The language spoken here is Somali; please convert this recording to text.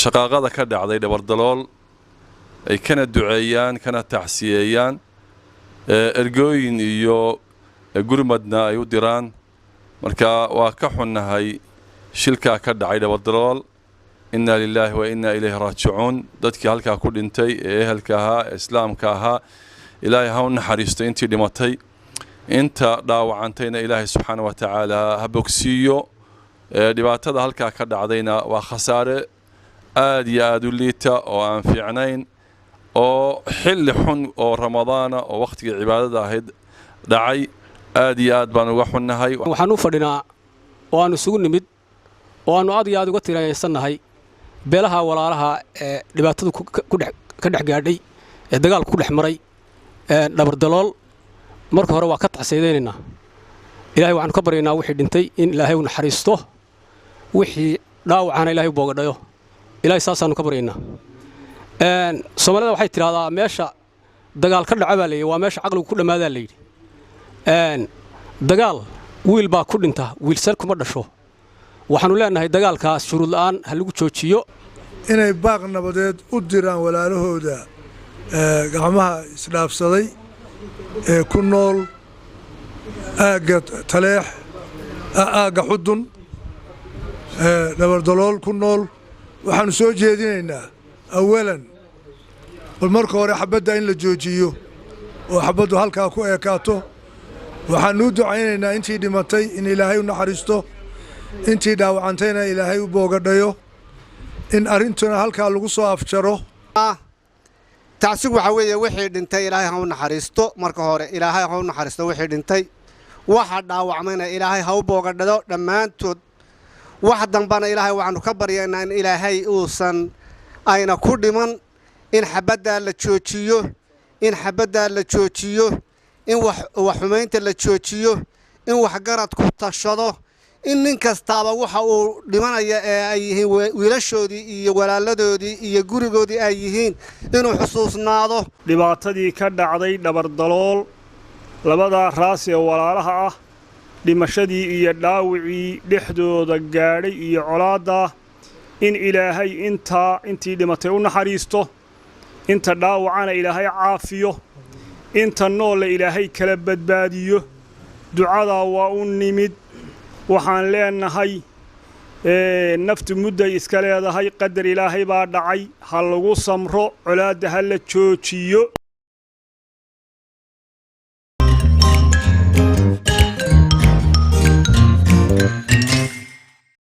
shaqaaqada ka dhacday Dabardalool ay kana duceeyaan kana tacsiyeeyaan ergooyin iyo gurmadna ay u diraan marka waa ka xunnahay shilka ka dhacay Dabardalool inna lillahi wa inna ilayhi raaji'uun dadkii halka ku dhintay ehelka ahaa islaamka ahaa ilaahay ha u naxariisto intii dhimatay inta dhaawacantayna ilaahay subxaanahu wa ta'aala ha bogsiiyo dhibaatada halka ka dhacdayna waa khasaare aad iyo aad u liita oo aan fiicnayn oo xilli xun oo ramadaana oo waqtiga cibaadada ahayd dhacay aad iyo aad baan uga xunnahay waxaan u fadhinaa oo aan isugu nimid oo aanu aad iyo aad uga tiraysanahay beelaha walaalaha ee dhibaatadu ka dhex gaadhay ee dagaalku ku dhex maray Dabardalool marka hore waa ka tacsiyeynaa ilaahay waxaan ka baryaynaa wixii dhintay in ilaahay u naxariisto wixii dhaawacana ilaahay boogadhayo ilaahay saasaanu ka baryaynaa Soomaalida waxay tiraahdaa meesha dagaal ka dhaca baa leeyahay waa meesha aqligu ku dhamaadaa leeyahay dagaal wiil baa ku dhinta wiil sar kuma dhasho waxaanu leenahay dagaalkaas shuruud la'aan ha lagu joojiyo inay baaq nabadeed u diraan walaalahooda gacmaha isdhaafsaday ee ku nool aaga Taleex aaga Xudun Dabardalool ku nool waxaanu soo jeedinaynaa awalan bal marka hore xabadda in la joojiyo oo xabaddu halkaa ku eekaato waxaanu u ducaynaynaa intii dhimatay in ilaahay u naxariisto intii dhaawacantayna ilaahay u boogadhayo in arintuna halkaa lagu soo afjaro tacsigu waxa weeye wixii dhintay ilaahay ha u naxariisto marka hore ilaahay ha u naxariisto wixii dhintay waxa dhaawacmayna ilaahay ha u boogadhado dhammaantood wax dambana ilaahay waxaanu ka baryaynaa in ilaahay uusan ayna ku dhiman in xabadda la joojiyo in wax xumaynta la joojiyo in wax garad ku tashado in nin kastaaba waxa uu dhimanaya ee ay yihiin wiilashoodii iyo walaaladoodii iyo gurigoodii ay yihiin inuu xusuusnaado dhibaatadii ka dhacday Dabardalool labada raas ee walaalaha ah dhimashadii iyo dhaawicii dhexdooda gaadhay iyo colaada in ilaahay intii dhimatay u naxariisto inta dhaawacana ilaahay caafiyo inta nool ilaahay kala badbaadiyo ducada waa u nimid waxaan leenahay naftu mudday iska leedahay qadar ilaahay baa dhacay ha lagu samro colaada ha la joojiyo